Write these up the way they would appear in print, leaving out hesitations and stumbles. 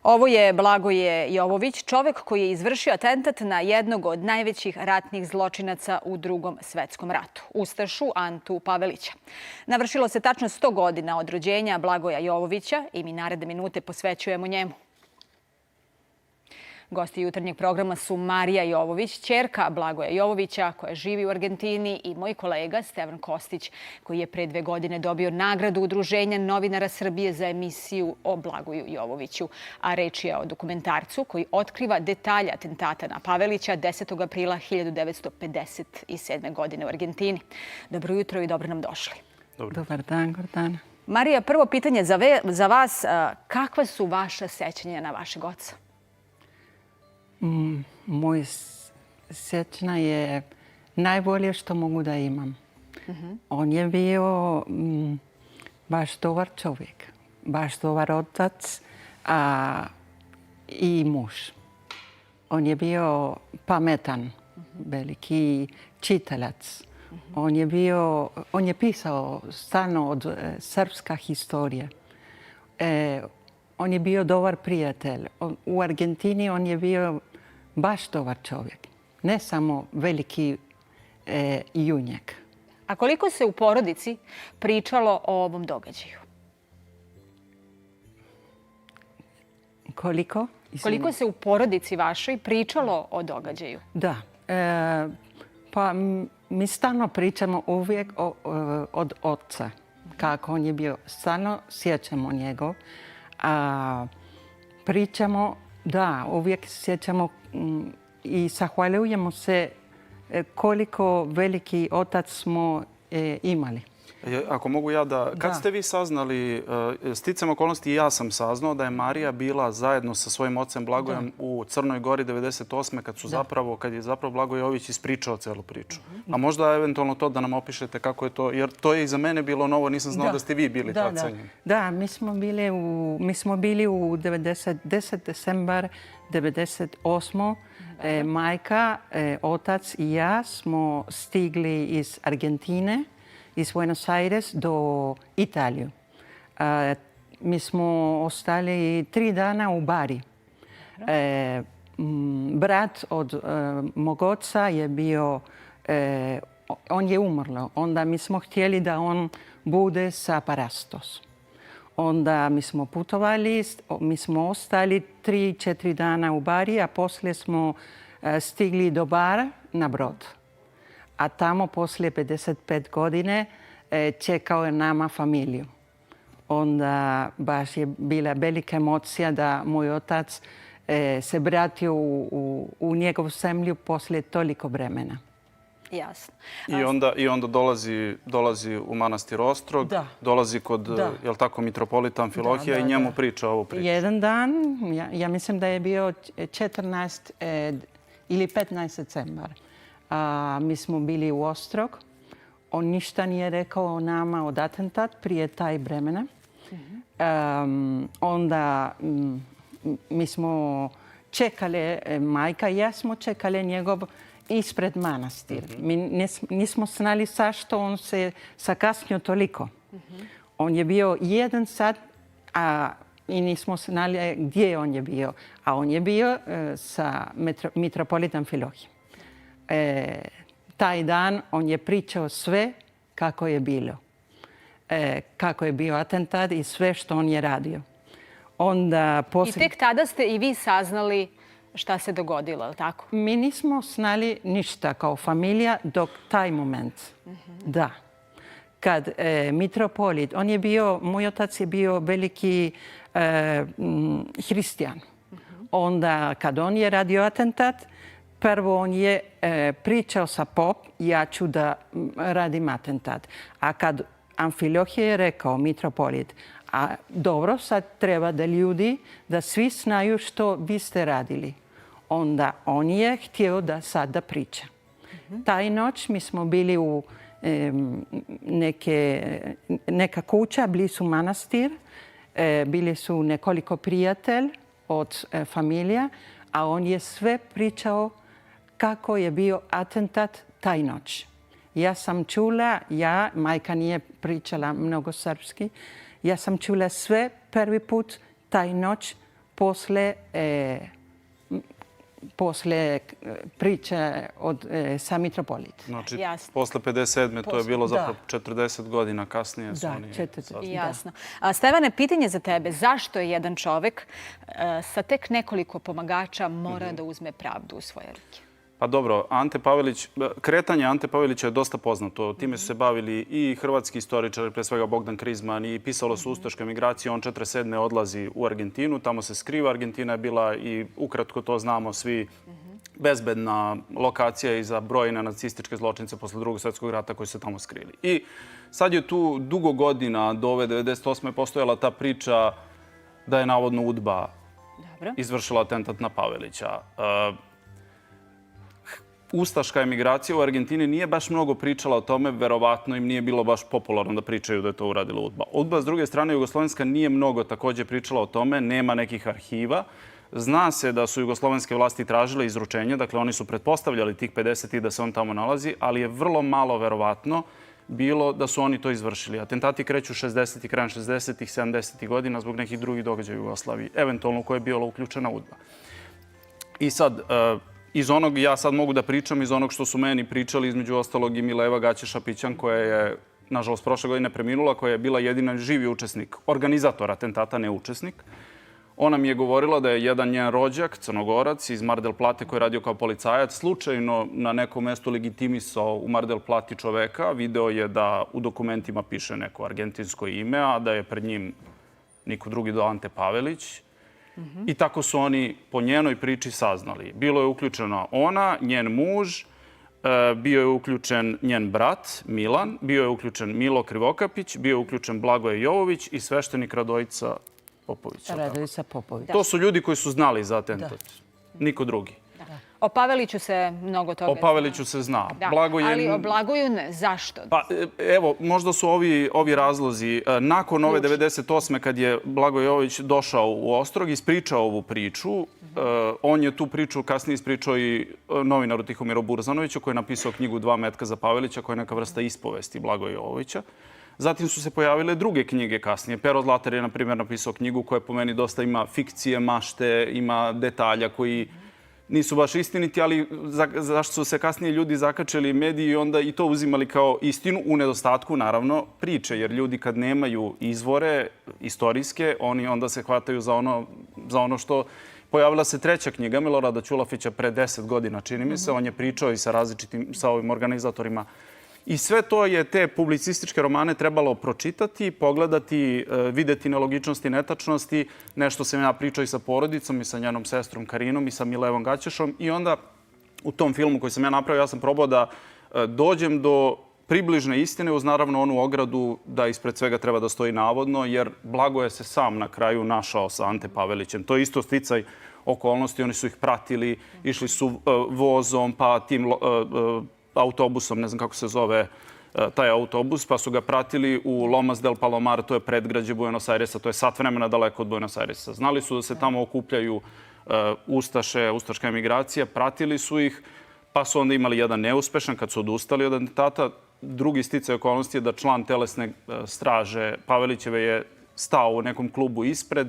Ovo je Blagoje Jovović, čovek koji je izvršio atentat na jednog od najvećih ratnih zločinaca u Drugom svetskom ratu, ustašu Antu Pavelića. Navršilo se tačno 100 godina od rođenja Blagoja Jovovića i mi naredne minute posvećujemo njemu. Gosti jutarnjeg programa su Marija Jovović, ćerka Blagoja Jovovića, koja živi u Argentini, i moj kolega Stevan Kostić, koji je pre 2 godine dobio nagradu Udruženja novinara Srbije za emisiju o Blagoju Jovoviću. A reč je o dokumentarcu koji otkriva detalje atentata na Pavelića 10. aprila 1957. godine u Argentini. Dobro jutro i dobro nam došli. Dobar dan, Gordana. Marija, prvo pitanje za vas. Kakva su vaša sećanja na vašeg oca? Moj sjećanja je najbolje što mogu da imam. On je bio baš dobar čovjek, baš dobar otac i muž. On je bio pametan, veliki čitalac. On je pisao stalno od srpska historija. On je bio dobar prijatelj. U Argentini on je bio baš dobar čovjek. Ne samo veliki junjak. A koliko se u porodici pričalo o ovom događaju? Koliko? Koliko se u porodici vašoj pričalo o događaju? Da. Pa mi stalno pričamo uvijek od oca. Kako on je bio. Stalno sjećamo njegov. Pričamo, da, uvijek sjećamo i zahvaljujemo se koliko veliki otac smo imali. Ako mogu ja da... Kad ste vi saznali, sticam okolnosti i ja sam saznao da je Marija bila zajedno sa svojim ocem Blagojem u Crnoj Gori 98. kad je zapravo Blagoje Jovović ispričao celu priču. A možda eventualno to da nam opišete kako je to, jer to je i za mene bilo novo, nisam znao da ste vi bili tad sa njim. Da, mi smo bili u 10. decembar 98. Majka, otac i ja smo stigli iz Argentine, iz Buenos Aires do Italiju. Mi smo ostali 3 dana u Bari. Brat od mog oca je bio, on je umrlo. Onda mi smo htjeli da on bude sa Parastos. Onda mi smo putovali, mi smo ostali 3-4 dana u Bari, a poslije smo stigli do Bara na brod. A tamo poslije 55 godine čekao je nama familiju. Onda baš je bila velika emocija da moj otac se vratio u njegovu zemlju poslije toliko vremena. Jasno. I onda dolazi u manastir Ostrog, dolazi kod, jel tako, mitropolita Amfilohija i njemu priča ovu priču. Jedan dan, ja mislim da je bio 14 ili 15 decembar. Mi smo bili u Ostrog. On ništa nije rekao o nama od atentat prije taj vremena. Onda mi smo čekali, majka i ja smo čekali njegov ispred manastir. Mi nismo znali zašto on se zakasnio toliko. On je bio 1 sat, i nismo znali gdje on je bio. A on je bio sa mitropolitom Amfilohijom. Taj dan on je pričao sve kako je bilo. Kako je bio atentat i sve što on je radio. I tek tada ste i vi saznali šta se dogodilo, je li tako? Mi nismo znali ništa kao familija dok taj moment. Da. Kad mitropolit, moj otac je bio veliki hristijan. Onda kad on je radio atentat, prvo on je pričao sa pop, ja ću da radim atentat. A kad Amfilohije je rekao, mitropolit, dobro, sad treba da ljudi, da svi znaju što vi ste radili. Onda on je htio da sad da priča. Taj noć mi smo bili u neka kuća, blizu manastir. Bili su nekoliko prijatelj od familija, a on je sve pričao kako je bio atentat taj noć. Ja sam čula, majka nije pričala mnogo srpski, ja sam čula sve prvi put taj noć posle priče sa Mitropolita. Znači, Jasno. posle 57. to je bilo zapravo Da. 40 godina kasnije. su Da, oni 40. saznali. Jasno. Stevane, pitanje za tebe. Zašto je jedan čovek sa tek nekoliko pomagača mora da uzme pravdu u svoje ruke? Pa dobro, kretanje Ante Pavelića je dosta poznato. Time su se bavili i hrvatski istoričari, pre svega Bogdan Krizman, i pisalo su ustaške migracije. On 47. odlazi u Argentinu, tamo se skriva. Argentina je bila, i ukratko to znamo svi, bezbedna lokacija i za brojne nacističke zločince posle Drugog svjetskog rata koji su tamo skrili. I sad je tu dugo godina, do ove 98. postojala ta priča da je navodno UDBA izvršila atentat na Pavelića. Ustaška emigracija u Argentini nije baš mnogo pričala o tome, verovatno im nije bilo baš popularno da pričaju da je to uradila UDBA. UDBA, s druge strane, jugoslovenska nije mnogo također pričala o tome, nema nekih arhiva. Zna se da su jugoslovenske vlasti tražile izručenje, dakle oni su pretpostavljali tih 50 i da se on tamo nalazi, ali je vrlo malo verovatno bilo da su oni to izvršili. Atentati kreću 60. krajem 60. 70. godina zbog nekih drugih događaja u Jugoslaviji, eventualno u koje je bila uključena UDBA. I sad, iz onog, ja sad mogu da pričam iz onog što su meni pričali, između ostalog i Mileva Gaće-Šapićan, koja je, nažalost, prošle godine preminula, koja je bila jedina živi učesnik, organizator atentata, ne učesnik. Ona mi je govorila da je jedan njen rođak, Crnogorac, iz Mar del Plate, koji je radio kao policajac, slučajno na nekom mestu legitimisao u Mar del Plati čoveka. Video je da u dokumentima piše neko argentinsko ime, a da je pred njim niko drugi do Ante Pavelić. I tako su oni po njenoj priči saznali. Bilo je uključena ona, njen muž, bio je uključen njen brat Milan, bio je uključen Milo Krivokapić, bio je uključen Blagoje Jovović i sveštenik Radojica Popović. Radojica Popović. To su ljudi koji su znali za atentat. Niko drugi. O Paveliću se mnogo toga O Paveliću se zna. Ali o Blagoju ne. Zašto? Pa evo, možda su ovi razlozi. Nakon ove 98. kad je Blagoje Jovović došao u Ostrog, ispričao ovu priču. On je tu priču kasnije ispričao i novinaru Tihomiru Burzanoviću, koji je napisao knjigu Dva metka za Pavelića, koja je neka vrsta ispovesti Blagoje Jovovića. Zatim su se pojavile druge knjige kasnije. Pero Zlatar je, na primjer, napisao knjigu koja po meni dosta ima fikcije, mašte, ima detalja koji nisu baš istiniti, ali zašto su se kasnije ljudi zakačili mediji i onda i to uzimali kao istinu, u nedostatku, naravno, priče. Jer ljudi kad nemaju izvore istorijske, oni onda se hvataju za ono što... Pojavila se treća knjiga Milorada Ćulafića pre 10 godina, čini mi se. On je pričao i sa ovim organizatorima. I sve to je te publicističke romane trebalo pročitati, pogledati, videti nelogičnosti, netačnosti. Nešto sam ja pričao i sa porodicom i sa njenom sestrom Karinom i sa Milevom Gaćešom. I onda u tom filmu koji sam ja napravio, ja sam probao da dođem do približne istine uz naravno onu ogradu da ispred svega treba da stoji navodno, jer Blagoje se sam na kraju našao sa Ante Pavelićem. To je isto sticaj okolnosti. Oni su ih pratili, išli su vozom, pa tim autobusom, ne znam kako se zove taj autobus, pa su ga pratili u Lomas del Palomar, to je predgrađe Buenos Airesa, to je sat vremena daleko od Buenos Airesa. Znali su da se tamo okupljaju ustaška emigracija, pratili su ih, pa su onda imali jedan neuspešan kad su odustali od atentata. Drugi sticaj okolnosti je da član telesne straže Pavelićeve je stao u nekom klubu ispred.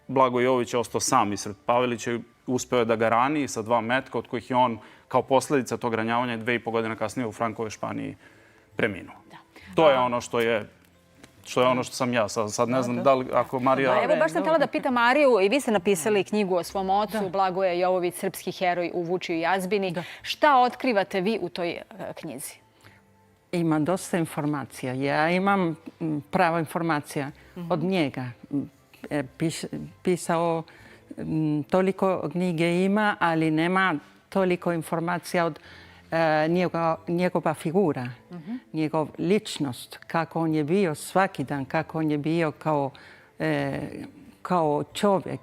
Blagoje Jovović je ostao sam ispred Pavelića i uspeo je da ga rani sa 2 metka, od kojih je on kao posljedica tog ranjavanja 2,5 godina kasnije u Frankove Španiji preminuo. To je ono što je ono što sam ja. Sad ne znam da li ako Marija... Evo, baš sam htjela da pitam Mariju, i vi ste napisali knjigu o svom ocu, Blagoje Jovović, srpski heroj u Vučiju jazbini. Šta otkrivate vi u toj knjizi? Ima dosta informacija. Ja imam prava informacija od njega. Pisao toliko knjige ima, ali nema toliko informacija od njegova figura, njegov ličnost, kako on je bio svaki dan, kako on je bio kao čovjek,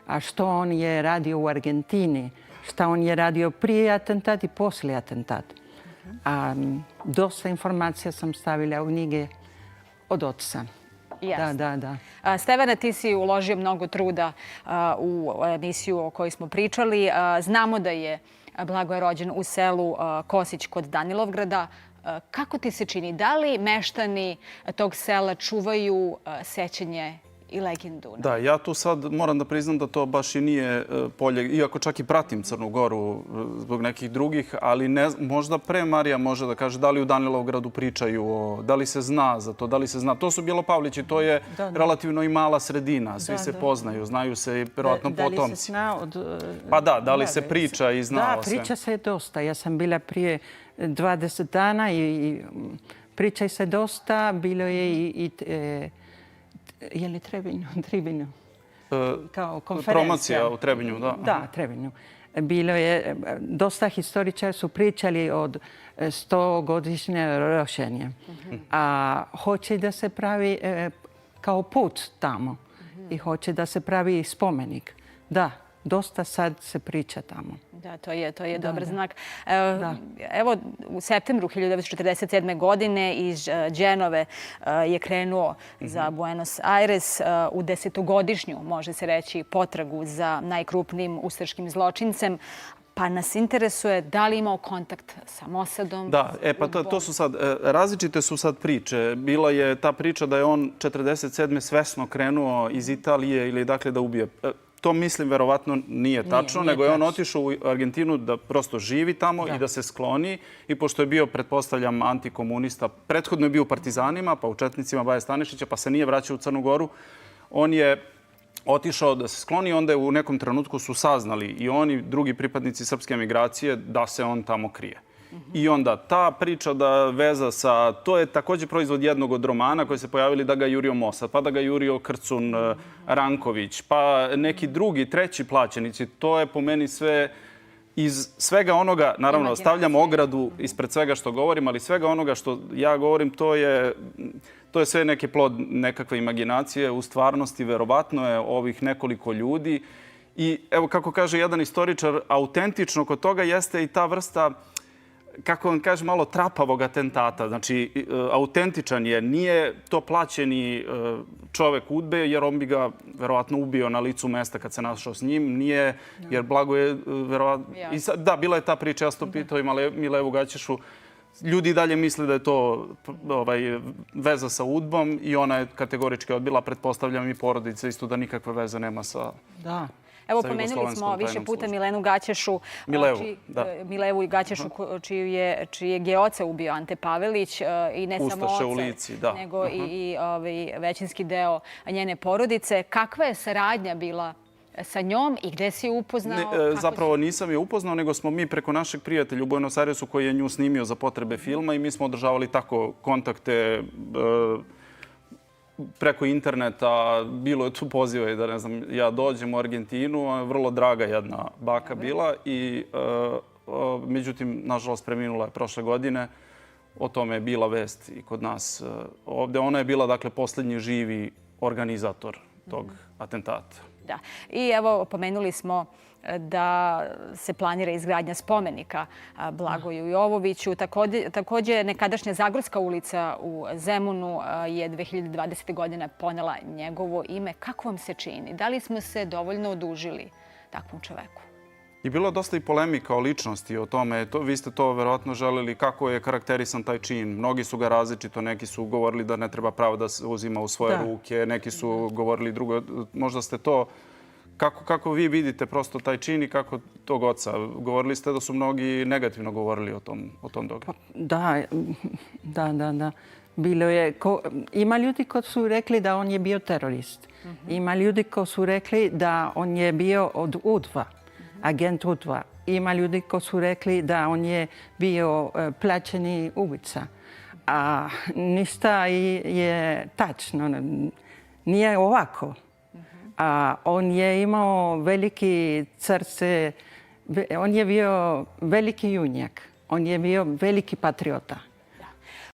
a što on je radio u Argentini, što on je radio prije atentata i poslije atentata. Dosta informacija sam stavila u knjige od oca. Da. Stevane, ti si uložio mnogo truda u emisiju o kojoj smo pričali. Znamo da je Blagoje rođen u selu Kosić kod Danilovgrada. Kako ti se čini? Da li meštani tog sela čuvaju sećanje i legendu. Da, ja tu sad moram da priznam da to baš i nije polje, iako čak i pratim Crnu Goru zbog nekih drugih, ali možda pre Marija može da kaže da li u Danilovgradu pričaju, da li se zna za to, da li se zna. To su Bjelopavlići, to je relativno i mala sredina, svi se poznaju, znaju se i vjerojatno potomci. Da li se zna od... Pa da li se priča i zna o sve? Da, priča se dosta. Ja sam bila prije 20 dana i priča se dosta, bilo je i je li Trebinju? Kao konferencija. Promocija u Trebinju, da. Da, Trebinju. Bilo je, dosta historičara su pričali od 100-godišnje rošenje. A hoće da se pravi kao put tamo. I hoće da se pravi spomenik. Da, dosta sad se priča tamo. Da, to je dobar znak. Evo, u septembru 1947. godine iz Dženove je krenuo za Buenos Aires u 10-godišnju, može se reći, potragu za najkrupnijim ustaškim zločincem. Pa nas interesuje da li imao kontakt sa Mossadom? Da, pa to su sad, različite su sad priče. Bila je ta priča da je on 1947. svesno krenuo iz Italije ili dakle da ubije. To mislim verovatno nije tačno, nego je on otišao u Argentinu da prosto živi tamo i da se skloni. I pošto je bio, pretpostavljam, antikomunista, prethodno je bio u partizanima, pa u četnicima Baje Stanišića, pa se nije vraćao u Crnu Goru, on je otišao da se skloni, onda je u nekom trenutku su saznali i oni, drugi pripadnici srpske emigracije, da se on tamo krije. I onda ta priča da veza sa... To je također proizvod jednog od romana koji se pojavili da ga jurio Mossad, pa da ga jurio Krcun Ranković, pa neki drugi, treći plaćenici. To je po meni sve iz svega onoga, naravno, stavljam ogradu ispred svega što govorim, ali svega onoga što ja govorim, to je sve neki plod nekakve imaginacije. U stvarnosti, verovatno je ovih nekoliko ljudi. I evo, kako kaže jedan istoričar, autentično kod toga jeste i ta vrsta, kako vam kaže, malo trapavog atentata. Znači, autentičan je. Nije to plaćeni čovek UDBE, jer on bi ga verovatno ubio na licu mesta kad se našao s njim. Nije, jer Blagoje verovatno... Da, bila je ta priča, ja sam to pitao i Milevu Gaćešu. Ljudi dalje misle da je to veza sa UDBom i ona je kategorički odbila, pretpostavljam, i porodica isto da nikakve veze nema sa... Da. Evo, pomenuli smo više puta Milenu Gaćešu, Milevu Gaćešu, čijeg je oca ubio Ante Pavelić i ne samo oca, nego i većinski deo njene porodice. Kakva je saradnja bila sa njom i gde si je upoznao? Zapravo nisam je upoznao, nego smo mi preko našeg prijatelja u Buenos Airesu koji je nju snimio za potrebe filma i mi smo održavali tako kontakte preko interneta. Bilo je tu poziva da, ne znam, ja dođem u Argentinu, vrlo draga jedna baka bila i međutim, nažalost, preminula je prošle godine. O tome je bila vest i kod nas ovde. Ona je bila, dakle, posljednji živi organizator tog atentata. Da. I evo, pomenuli smo da se planira izgradnja spomenika Blagoju Jovoviću. Također, nekadašnja Zagorska ulica u Zemunu je 2020. godine ponela njegovo ime. Kako vam se čini? Da li smo se dovoljno odužili takvom čoveku? I bilo je dosta i polemika o ličnosti o tome. Vi ste to verovatno želeli. Kako je karakterisan taj čin? Mnogi su ga različito. Neki su govorili da ne treba pravo da se uzima u svoje ruke. Neki su govorili drugo. Možda ste to... Kako vi vidite prosto taj čin i kako tog oca? Govorili ste da su mnogi negativno govorili o tom događaju. Da. Bilo je... Ima ljudi koji su rekli da on je bio terorist. Ima ljudi koji su rekli da on je bio od UDBA, agent UDBA. Ima ljudi koji su rekli da on je bio plaćeni ubica. A ništa je tačno. Nije ovako. On je imao veliki srce, on je bio veliki junjak, on je bio veliki patriota.